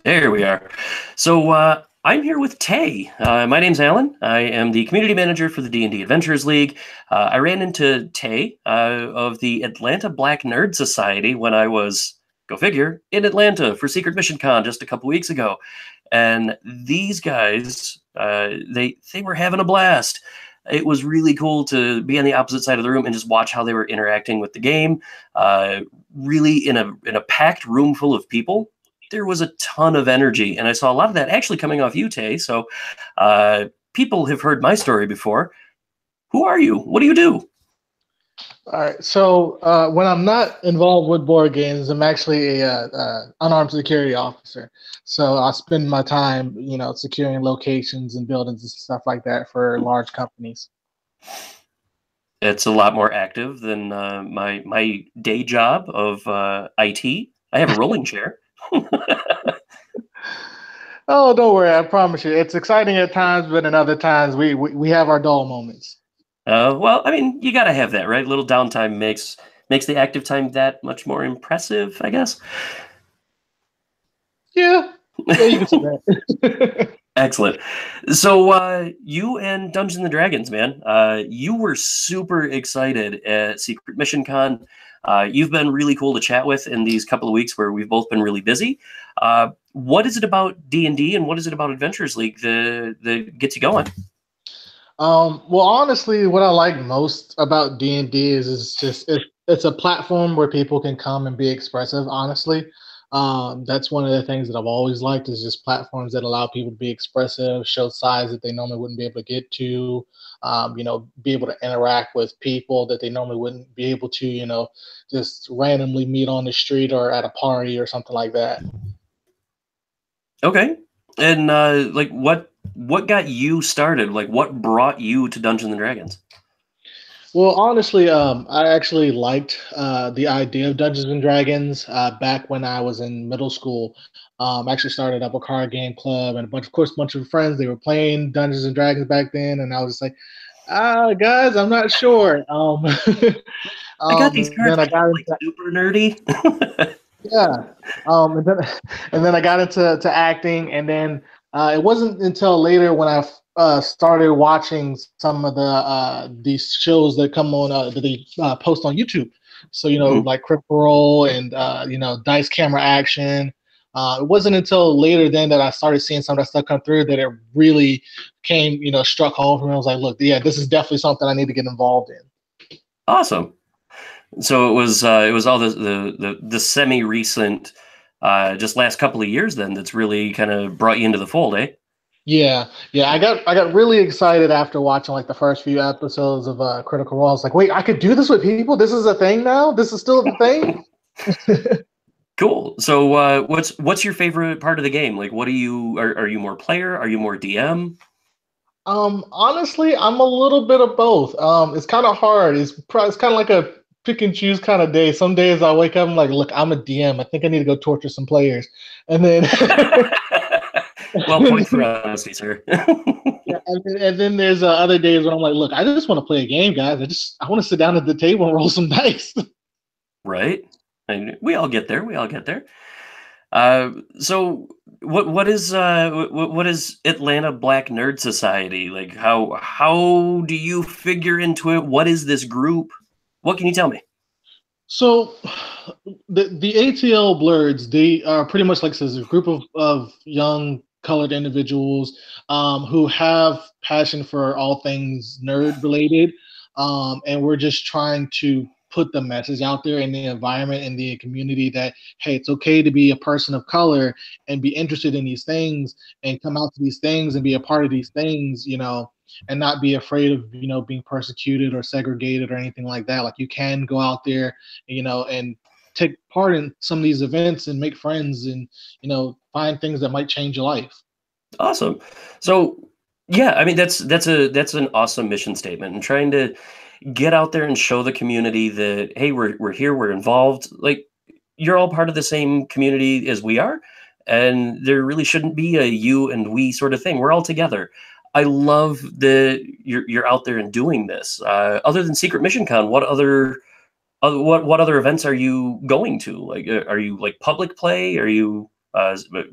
There we are. So I'm here with Tay. My name's Alan. I am the community manager for the D&D Adventures League. I ran into Tay of the Atlanta Black Nerd Society when I was, go figure, in Atlanta for Secret Mission Con just a couple weeks ago. And these guys, they were having a blast. It was really cool to be on the opposite side of the room and just watch how they were interacting with the game. Really in a packed room full of people. There was a ton of energy, and I saw a lot of that actually coming off you, Tay. So people have heard my story before. Who are you? What do you do? All right. So when I'm not involved with board games, I'm actually a unarmed security officer. So I spend my time, securing locations and buildings and stuff like that for large companies. It's a lot more active than my day job of IT. I have a rolling chair. Oh, don't worry. I promise you. It's exciting at times, but in other times we have our dull moments. Well, I mean, you got to have that, right? A little downtime makes the active time that much more impressive, I guess. Yeah, you can say that. Excellent. So you and Dungeons and Dragons, man, you were super excited at Secret Mission Con. You've been really cool to chat with in these couple of weeks where we've both been really busy. What is it about D&D and what is it about Adventures League that gets you going? Well, honestly, what I like most about D&D is it's a platform where people can come and be expressive, honestly. That's one of the things that I've always liked is just platforms that allow people to be expressive, show sides that they normally wouldn't be able to get to, be able to interact with people that they normally wouldn't be able to, just randomly meet on the street or at a party or something like that. Okay. And like what got you started? Like what brought you to Dungeons and Dragons? Well, honestly, I actually liked the idea of Dungeons and Dragons back when I was in middle school. I actually started up a card game club and a bunch of friends. They were playing Dungeons and Dragons back then, and I was just like, guys, I'm not sure. I got these cards. Then I got like super nerdy. Yeah, and then I got into acting, and then it wasn't until later when I started watching some of these shows that come on that they post on YouTube. So like Critical Role and Dice Camera Action. It wasn't until later then that I started seeing some of that stuff come through that it really came, struck home for me. I was like, look, yeah, this is definitely something I need to get involved in. Awesome. So it was all the semi-recent, just last couple of years then that's really kind of brought you into the fold, eh? Yeah. I got really excited after watching like the first few episodes of Critical Role. I was like, wait, I could do this with people. This is a thing now. This is still a thing. Cool. So what's your favorite part of the game? Like, what are you more player? Are you more DM? Honestly, I'm a little bit of both. It's kind of hard. It's kind of like a pick and choose kind of day. Some days I wake up, I'm like, look, I'm a DM. I think I need to go torture some players, and then. Well, point for honesty, sir. Yeah, and then there's other days when I'm like, look, I just want to play a game, guys. I want to sit down at the table and roll some dice. Right. And we all get there. So what is Atlanta Black Nerd Society? Like how do you figure into it? What is this group? What can you tell me? So the ATL Blerds, they are pretty much like a group of young colored individuals who have passion for all things nerd related. And we're just trying to put the message out there in the environment, in the community that, hey, it's okay to be a person of color and be interested in these things and come out to these things and be a part of these things, and not be afraid of, being persecuted or segregated or anything like that. Like you can go out there, and take part in some of these events and make friends and, find things that might change your life. Awesome. So yeah, I mean that's an awesome mission statement and trying to get out there and show the community that, hey, we're here, we're involved. Like you're all part of the same community as we are, and there really shouldn't be a you and we sort of thing. We're all together. I love that you're out there and doing this. Other than Secret Mission Con, what other events are you going to? Like, are you like public play? Are you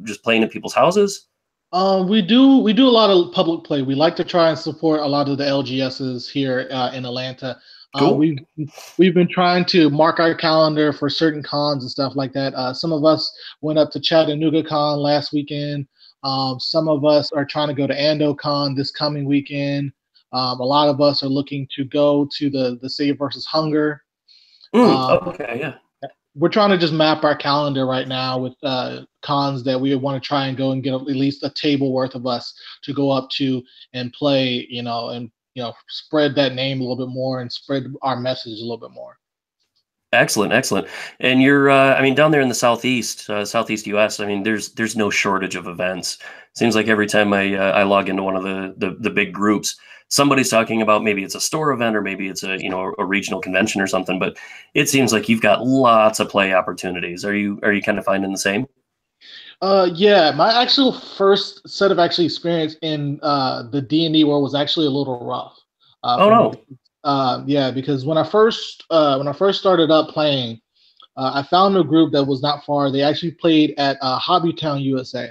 just playing at people's houses? We do a lot of public play. We like to try and support a lot of the LGSs here in Atlanta. Uh, Cool. we've we've been trying to mark our calendar for certain cons and stuff like that. Some of us went up to Chattanooga Con last weekend. Some of us are trying to go to AndoCon this coming weekend. A lot of us are looking to go to the Save versus Hunger. Oh, Um, okay, yeah. we're trying to just map our calendar right now with cons that we want to try and go and get at least a table worth of us to go up to and play, and spread that name a little bit more and spread our message a little bit more. Excellent, excellent. And you're, I mean, down there in the southeast U.S. I mean, there's no shortage of events. Seems like every time I log into one of the big groups, somebody's talking about maybe it's a store event or maybe it's a regional convention or something. But it seems like you've got lots of play opportunities. Are you kind of finding the same? Yeah, my actual first set of actually experience in the D&D world was actually a little rough Oh for me. no. Yeah, because when I first started up playing, I found a group that was not far. They actually played at Hobbytown, USA.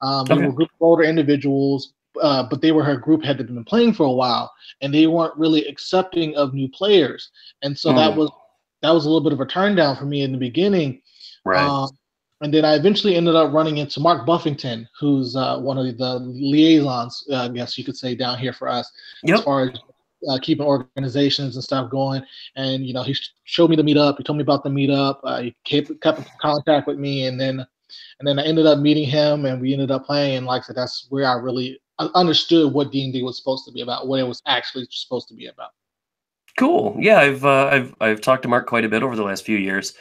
They were Okay. a group of older individuals, but they were a group had been playing for a while, and they weren't really accepting of new players. And so that Mm, was a little bit of a turn down for me in the beginning. right. Um, and then I eventually ended up running into Mark Buffington, who's one of the liaisons, I guess you could say, down here for us, as Yep. far as keeping organizations and stuff going. And he showed me the meetup. He told me about the meetup. He kept in contact with me, and then I ended up meeting him, and we ended up playing. And like I said, that's where I really understood what D&D was supposed to be about, what it was actually supposed to be about. Cool. Yeah, I've talked to Mark quite a bit over the last few years.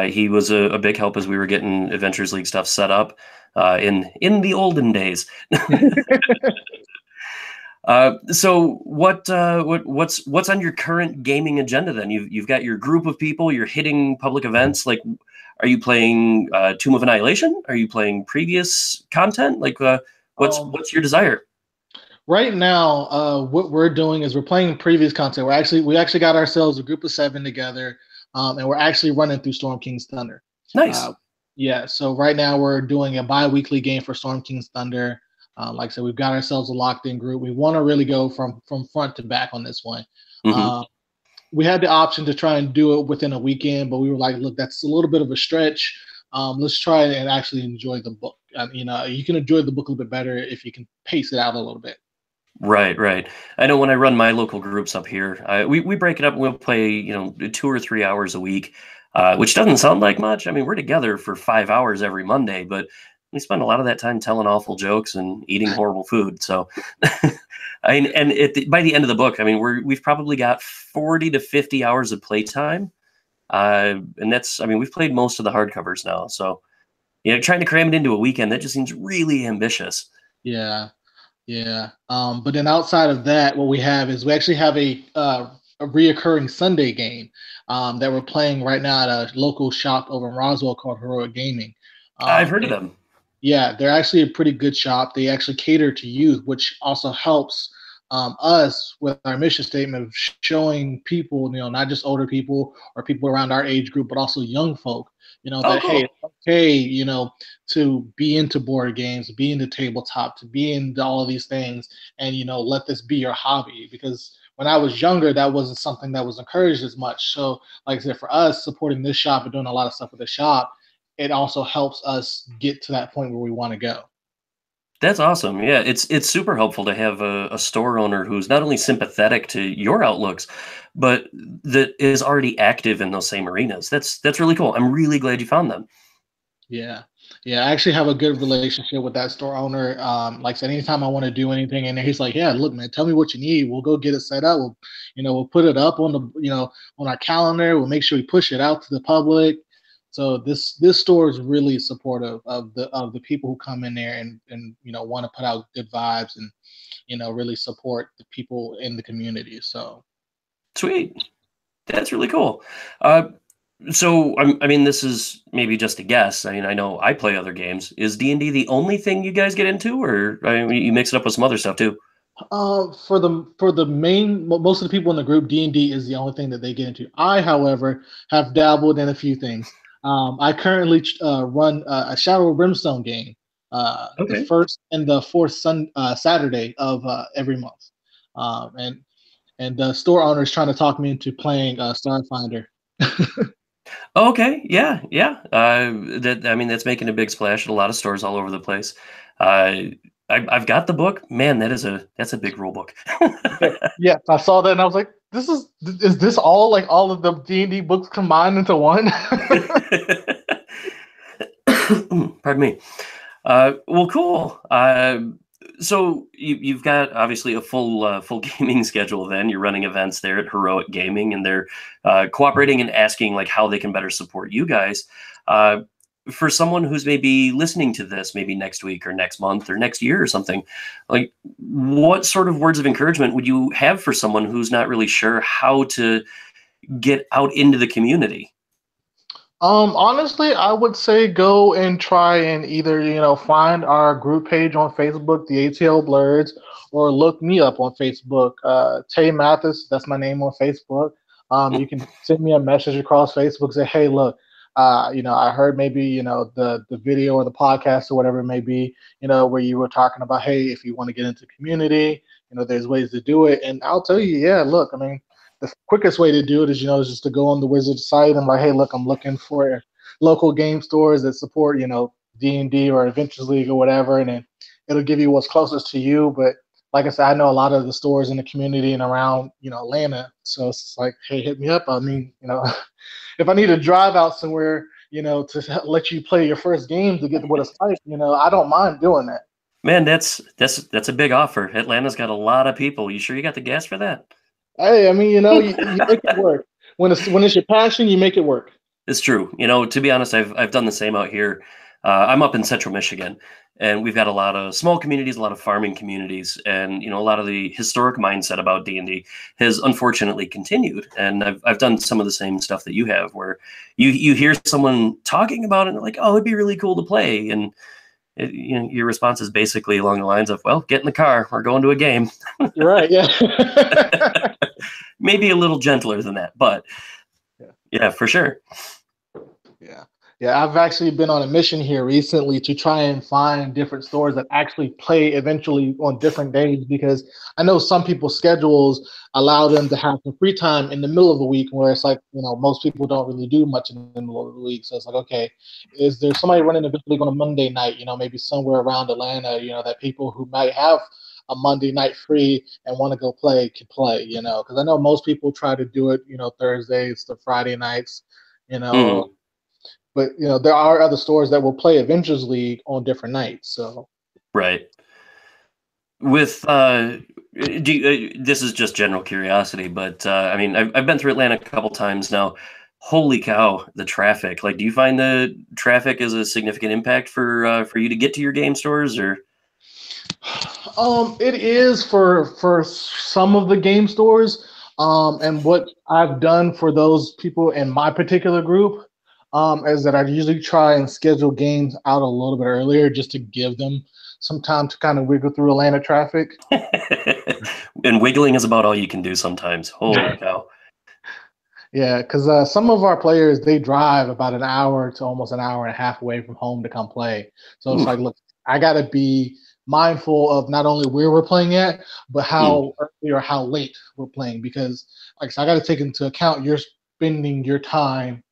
He was a big help as we were getting Adventures League stuff set up in the olden days. So what's on your current gaming agenda then? You've got your group of people. You're hitting public events. Like, are you playing Tomb of Annihilation? Are you playing previous content? Like, um, what's your desire? right now, what we're doing is we're playing previous content. We actually got ourselves a group of 7 together, and we're actually running through Storm King's Thunder. Nice. Uh, yeah, so right now we're doing a bi-weekly game for Storm King's Thunder. Like I said, we've got ourselves a locked-in group. We want to really go from front to back on this one. Hmm. Uh, we had the option to try and do it within a weekend, but we were like, look, that's a little bit of a stretch. Let's try and actually enjoy the book. You can enjoy the book a little bit better if you can pace it out a little bit. Right, right. I know when I run my local groups up here, we break it up. We'll play 2 or 3 hours a week, which doesn't sound like much. I mean, we're together for 5 hours every Monday, but we spend a lot of that time telling awful jokes and eating horrible food. So, I mean, and by the end of the book, I mean we've probably got 40 to 50 hours of playtime, and I mean we've played most of the hardcovers now. So, trying to cram it into a weekend that just seems really ambitious. Yeah. Yeah. But then outside of that, what we have is we actually have a reoccurring Sunday game that we're playing right now at a local shop over in Roswell called Heroic Gaming. I've heard of And them. yeah, they're actually a pretty good shop. They actually cater to youth, which also helps us with our mission statement of showing people, not just older people or people around our age group, but also young folk, Oh, that hey, cool. it's okay, to be into board games, be into tabletop, to be into all of these things, and let this be your hobby. Because when I was younger, that wasn't something that was encouraged as much. So, like I said, for us supporting this shop and doing a lot of stuff with the shop, it also helps us get to that point where we want to go. That's awesome. Yeah, it's super helpful to have a store owner who's not only sympathetic to your outlooks, but that is already active in those same arenas. That's really cool. I'm really glad you found them. Yeah. Yeah. I actually have a good relationship with that store owner. Like I said, anytime I want to do anything in there, he's like, yeah, look, man, tell me what you need. We'll go get it set up. We'll put it up on on our calendar. We'll make sure we push it out to the public. So this store is really supportive of the people who come in there and want to put out good vibes and really support the people in the community. So Sweet. That's really cool. Uh, so I mean, this is maybe just a guess. I mean, I know I play other games. Is D&D the only thing you guys get into, or I mean, you mix it up with some other stuff too? for the most of the people in the group, D&D is the only thing that they get into. I, however, have dabbled in a few things. I currently run a Shadow Brimstone game, the Okay. first and the fourth Saturday of every month, and the store owner is trying to talk me into playing Starfinder. Okay. Yeah. Yeah. That I mean, that's making a big splash at a lot of stores all over the place. Uh, I've got the book. Man, that's a big rule book. Yeah, yeah, I saw that and I was like, is this all like all of the D&D books combined into one? Pardon me. Well, cool. So you've got obviously a full gaming schedule. Then you're running events there at Heroic Gaming, and they're cooperating and asking like how they can better support you guys. Uh, for someone who's maybe listening to this, maybe next week or next month or next year or something, like what sort of words of encouragement would you have for someone who's not really sure how to get out into the community? Honestly, I would say go and try and either, find our group page on Facebook, the ATL Blerds, or look me up on Facebook, Tay Mathis. That's my name on Facebook. You can send me a message across Facebook, say, hey, look, I heard maybe, the video or the podcast or whatever it may be, where you were talking about, hey, if you want to get into community, there's ways to do it. And I'll tell you, yeah, look, I mean, the quickest way to do it is just to go on the Wizard site and like, hey, look, I'm looking for local game stores that support, D&D or Adventures League or whatever, and then it'll give you what's closest to you. But like I said, I know a lot of the stores in the community and around, Atlanta. So it's like, hey, hit me up. I mean, if I need to drive out somewhere, to let you play your first game to get what it's like, I don't mind doing that. Man, that's a big offer. Atlanta's got a lot of people. You sure you got the gas for that? Hey, I mean, you make it work. When it's your passion, you make it work. It's true. To be honest, I've done the same out here. I'm up in Central Michigan, and we've got a lot of small communities, a lot of farming communities, and a lot of the historic mindset about D&D has unfortunately continued. And I've done some of the same stuff that you have, where you hear someone talking about it, and they're like, "Oh, it'd be really cool to play," and your response is basically along the lines of, "Well, get in the car. We're going to a game." You're right. Yeah. Maybe a little gentler than that, but Yeah. yeah, for sure. Yeah. Yeah, I've actually been on a mission here recently to try and find different stores that actually play eventually on different days because I know some people's schedules allow them to have some free time in the middle of the week where it's like, most people don't really do much in the middle of the week. So it's like, okay, is there somebody running a league on a Monday night, maybe somewhere around Atlanta, that people who might have a Monday night free and want to go play can play, because I know most people try to do it, Thursdays to Friday nights, Mhm. but there are other stores that will play Avengers League on different nights. So Right. With this is just general curiosity, but I mean, I've been through Atlanta a couple times now. Holy cow, the traffic! Like, do you find the traffic is a significant impact for you to get to your game stores, or? it is for some of the game stores. And what I've done for those people in my particular group is that I usually try and schedule games out a little bit earlier just to give them some time to kind of wiggle through Atlanta traffic. And wiggling is about all you can do sometimes. Holy cow! Yeah, because some of our players they drive about an hour to almost an hour and a half away from home to come play. So it's like, Oof. look, I got to be mindful of not only where we're playing at, but Mm. how early or how late we're playing. Because, like I said, I got to take into account you're spending your time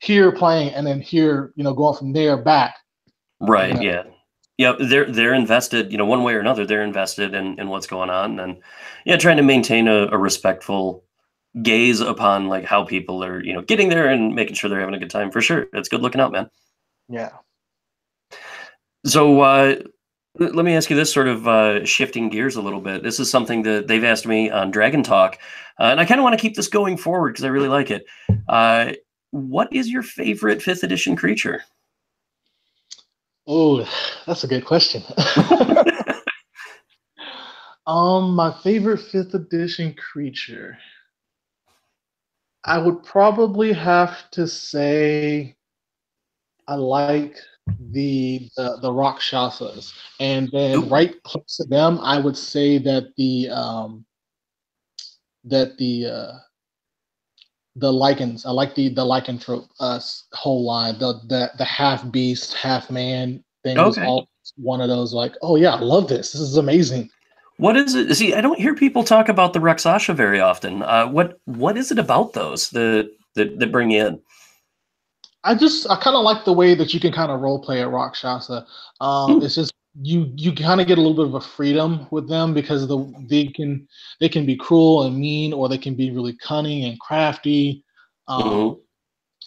here playing and then here, going from there back. You Right. know, Yeah. Yeah. They're invested. One way or another, they're invested in what's going on, and yeah, trying to maintain a respectful gaze upon like how people are getting there and making sure they're having a good time for sure. It's good looking out, man. yeah. So let me ask you this, sort of shifting gears a little bit. This is something that they've asked me on Dragon Talk, and I kind of want to keep this going forward because I really like it. uh, what is your favorite fifth edition creature? Oh, that's a good question. My favorite fifth edition creature. I would probably have to say I like the Rakshasas, and then Ooh. right close to them, I would say that the the lichens. I like the lycanthrope whole line. The half beast, half man thing was Okay. all one of those like, oh yeah, I love this. This is amazing. What is it? See, I don't hear people talk about the Rakshasa very often. What is it about those that bring you in? I kind of like the way that you can kind of role play at Rakshasa. Hmm. It's just you kind of get a little bit of a freedom with them because they can be cruel and mean, or they can be really cunning and crafty. Um, Hmm.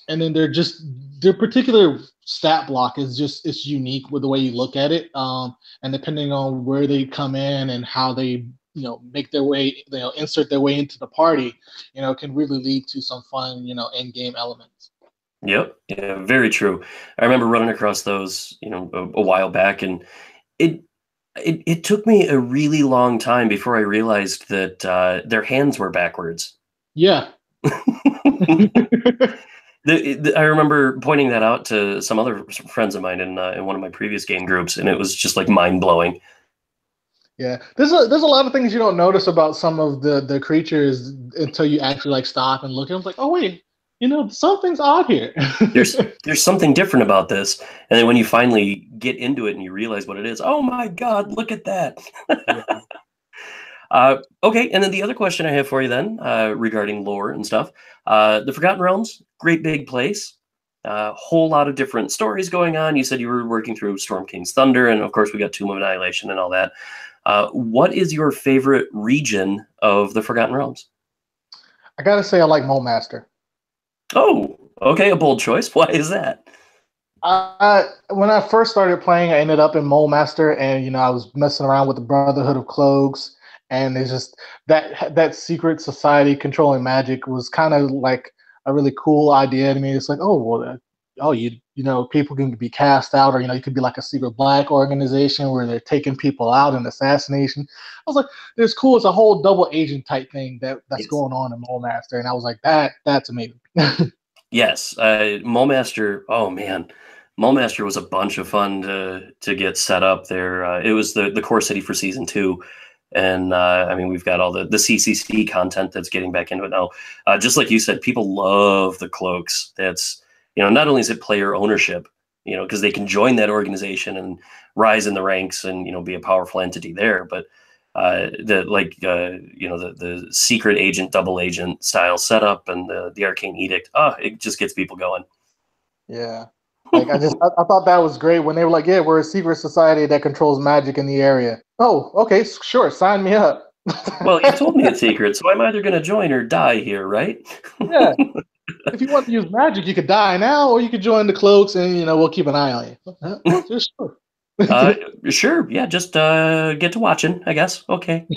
and then their particular stat block is just it's unique with the way you look at it. And depending on where they come in and how they make their way, insert their way into the party, can really lead to some fun end game elements. Yep. Yeah. Very true. I remember running across those, a while back, and it it took me a really long time before I realized that their hands were backwards. Yeah. I remember pointing that out to some other friends of mine in one of my previous game groups, and it was just like mind blowing. Yeah, there's a lot of things you don't notice about some of the creatures until you actually like stop and look at them. It's like, oh wait, something's odd here. There's something different about this, and then when you finally get into it and you realize what it is, oh my God, look at that! Yeah. Okay, and then the other question I have for you then regarding lore and stuff, the Forgotten Realms, great big place, whole lot of different stories going on. You said you were working through Storm King's Thunder, and of course we got Tomb of Annihilation and all that. What is your favorite region of the Forgotten Realms? I gotta say, I like Mole Master. Oh, okay, a bold choice. Why is that? When I first started playing, I ended up in Mole Master, and I was messing around with the Brotherhood of Cloaks, and it's just that secret society controlling magic was kind of like a really cool idea to me. It's like, oh well, oh people can be cast out, or you could be like a secret black organization where they're taking people out in assassination. I was like, there's cool. It's a whole double agent type thing that's Yes. going on in Mole Master, and I was like, that's amazing. Yes, Mole Master. Oh man, Mole Master was a bunch of fun to get set up there. It was the core city for season two, and I mean we've got all the CCC content that's getting back into it now. Just like you said, people love the cloaks. That's not only is it player ownership, because they can join that organization and rise in the ranks and be a powerful entity there, but the secret agent, double agent style setup and the arcane edict. It just gets people going. Yeah. Like I thought that was great when they were like, yeah, we're a secret society that controls magic in the area. Oh, okay, sure, sign me up. Well, you told me it's secret, so I'm either going to join or die here, right? Yeah. If you want to use magic, you could die now, or you could join the cloaks and we'll keep an eye on you. Well, just sure. Sure, yeah, just get to watching, I guess. Okay.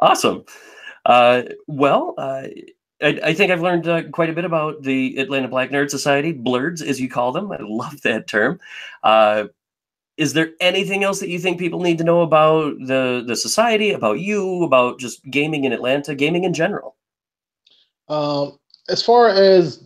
Awesome. Well, I think I've learned quite a bit about the Atlanta Black Nerd Society, Blerds, as you call them. I love that term. Uh, is there anything else that you think people need to know about the society, about you, about just gaming in Atlanta, gaming in general? Um, as far as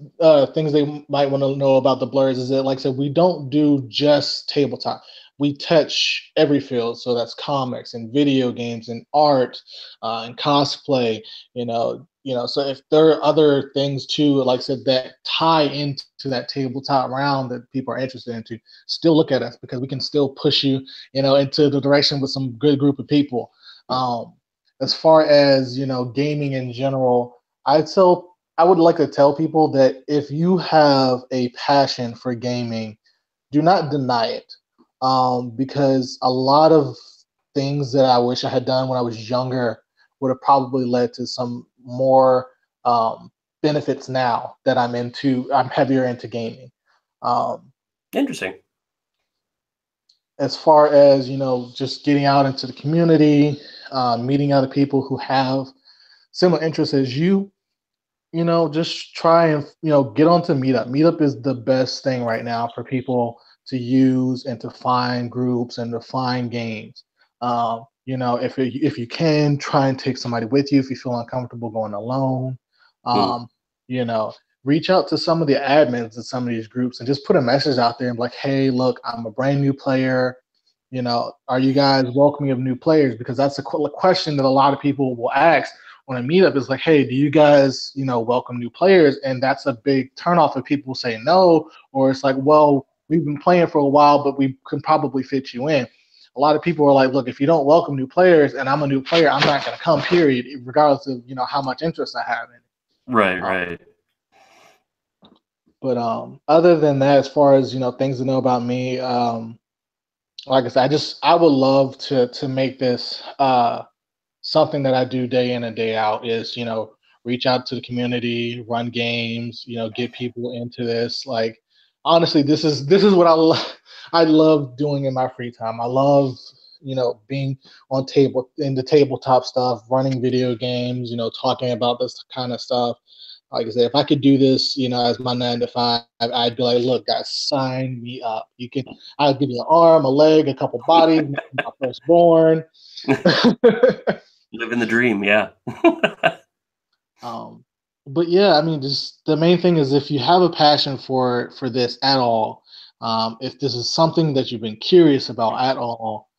things they might want to know about the Blurs, is that, like I said, we don't do just tabletop. We touch every field, so that's comics and video games and art and cosplay. So if there are other things too, like I said, that tie into that tabletop round that people are interested into, still look at us because we can still push you, into the direction with some good group of people. Um, as far as gaming in general, I would like to tell people that if you have a passion for gaming, do not deny it. Because a lot of things that I wish I had done when I was younger would have probably led to some more benefits now that I'm heavier into gaming. Um, Interesting. as far as, just getting out into the community, meeting other people who have similar interests as you, just try and get onto Meetup. Meetup is the best thing right now for people to use and to find groups and to find games. If you can try and take somebody with you if you feel uncomfortable going alone. Hmm. Um, you know, reach out to some of the admins of some of these groups and just put a message out there and be like, hey, look, I'm a brand new player. Are you guys welcoming of new players? Because that's a question that a lot of people will ask on a meetup is like, hey, do you guys, welcome new players? And that's a big turnoff if people say no, or it's like, well, we've been playing for a while, but we can probably fit you in. A lot of people are like, look, if you don't welcome new players and I'm a new player, I'm not going to come, period, regardless of, how much interest I have in it. Right, Um, right. but other than that, as far as, things to know about me, like I said, I would love to make this something that I do day in and day out is, reach out to the community, run games, get people into this. Like, honestly, this is what I love doing in my free time. I love, being on in the tabletop stuff, running video games, talking about this kind of stuff. Like I said, if I could do this, as my 9 to 5, I'd be like, look, guys, sign me up. I'll give you an arm, a leg, a couple bodies, my firstborn. Living the dream, yeah. Um, but yeah, I mean, just the main thing is if you have a passion for this at all, if this is something that you've been curious about at all,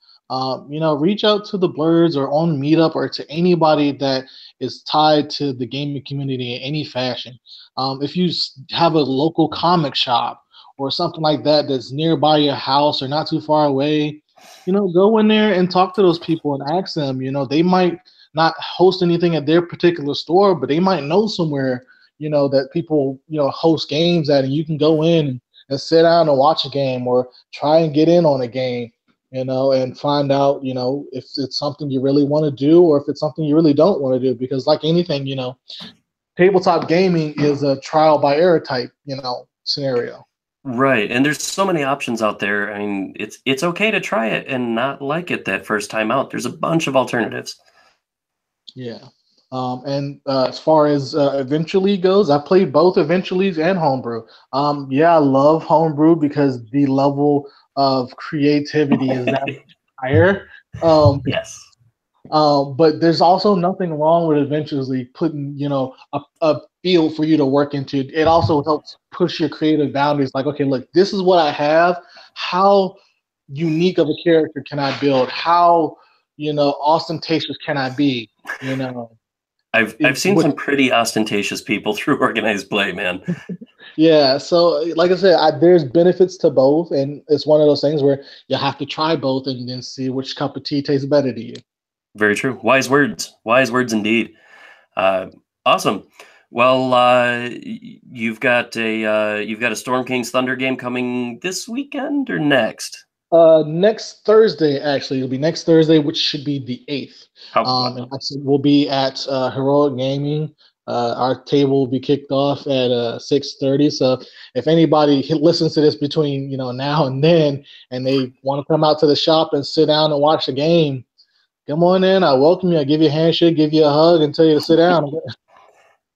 reach out to the Blerds or on Meetup or to anybody that is tied to the gaming community in any fashion. If you have a local comic shop or something like that that's nearby your house or not too far away, go in there and talk to those people and ask them. They might not host anything at their particular store, but they might know somewhere, that people, host games at, and you can go in and sit down and watch a game or try and get in on a game, and find out, if it's something you really want to do or if it's something you really don't want to do. Because like anything, tabletop gaming is a trial by error type, scenario. Right. And there's so many options out there. I mean, it's okay to try it and not like it that first time out. There's a bunch of alternatives. Yeah. And as far as eventually goes, I played both eventuallys and homebrew. Yeah, I love homebrew because the level of creativity is that much higher. Um, Yes. but there's also nothing wrong with eventually putting, a field for you to work into. It also helps push your creative boundaries. Like, okay, look, this is what I have. How unique of a character can I build? How, ostentatious can I be? You know, I've seen with some pretty ostentatious people through organized play, man. Yeah, so like I said, there's benefits to both, and it's one of those things where you have to try both and then see which cup of tea tastes better to you. Very true. Wise words. Wise words indeed. Uh, awesome. Well, you've got a Storm King's Thunder game coming this weekend or next? Next Thursday, actually, it'll be next Thursday, which should be the 8th. How And actually, we'll be at Heroic Gaming. Our table will be kicked off at 6:30. So if anybody listens to this between now and then, and they want to come out to the shop and sit down and watch the game, come on in. I welcome you. I give you a handshake, give you a hug, and tell you to sit down.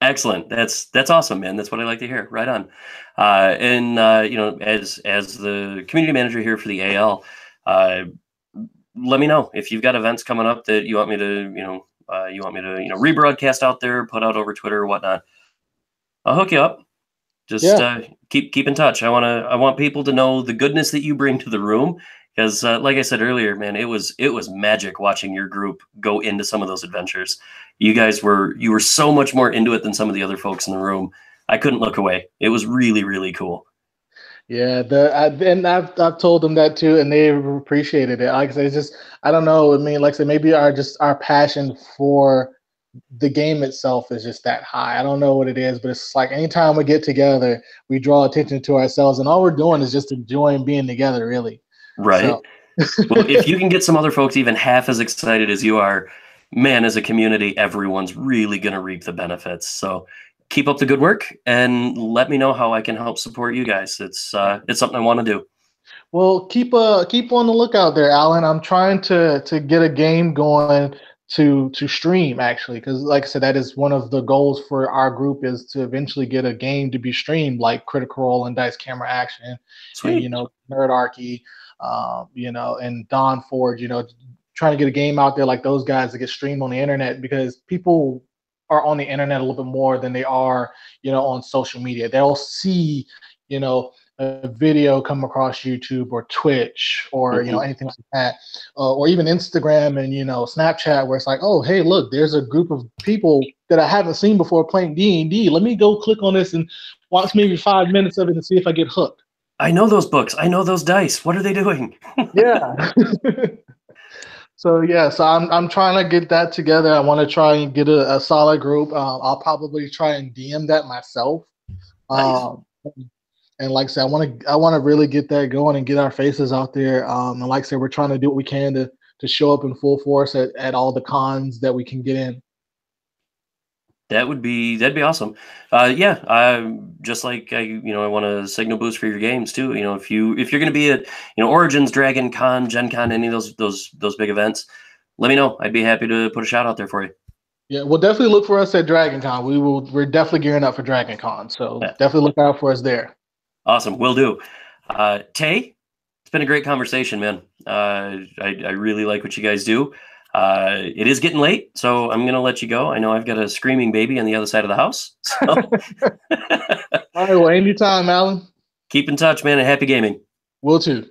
Excellent. That's awesome, man. That's what I like to hear. Right on. And as the community manager here for the AL, uh, let me know if you've got events coming up that you want me to, rebroadcast out there, put out over Twitter or whatnot. I'll hook you up. Just Yeah. keep in touch. I want people to know the goodness that you bring to the room because, like I said earlier, man, it was magic watching your group go into some of those adventures. You were so much more into it than some of the other folks in the room. I couldn't look away. It was really, really cool. Yeah, and I've told them that too, and they appreciated it. Like I said, it's just I don't know. I mean, like I said, maybe our passion for the game itself is just that high. I don't know what it is, but it's like anytime we get together, we draw attention to ourselves, and all we're doing is just enjoying being together, really. Right. So, Well, if you can get some other folks even half as excited as you are, man, as a community, everyone's really going to reap the benefits. So keep up the good work and let me know how I can help support you guys. It's something I want to do. well, keep on the lookout there, Alan. I'm trying to get a game going to stream actually, because like I said, that is one of the goals for our group is to eventually get a game to be streamed, like Critical Role and Dice Camera Action, and Sweet. Nerdarchy, and Dawn Forge. Trying to get a game out there like those guys that get streamed on the internet because people are on the internet a little bit more than they are, on social media. They'll see, you know, a video come across YouTube or Twitch or anything like that, or even Instagram and Snapchat, where it's like, oh hey, look, there's a group of people that I haven't seen before playing D&D. Let me go click on this and watch maybe 5 minutes of it and see if I get hooked. I know those books. I know those dice. What are they doing? Yeah. So I'm trying to get that together. I want to try and get a solid group. I'll probably try and DM that myself. Nice. And like I said, I want to really get that going and get our faces out there. And like I said, we're trying to do what we can to show up in full force at all the cons that we can get in. That'd be awesome. Just like I want a signal boost for your games too. If you're going to be at Origins, Dragon Con, Gen Con, any of those big events, let me know. I'd be happy to put a shout out there for you. Yeah, we'll definitely look for us at Dragon Con. We're definitely gearing up for Dragon Con, so definitely look out for us there. Awesome, will do. Tay, it's been a great conversation, man. I really like what you guys do. It is getting late, so I'm going to let you go. I know I've got a screaming baby on the other side of the house. So. All right, well, anytime, Alan. Keep in touch, man, and happy gaming. Will too.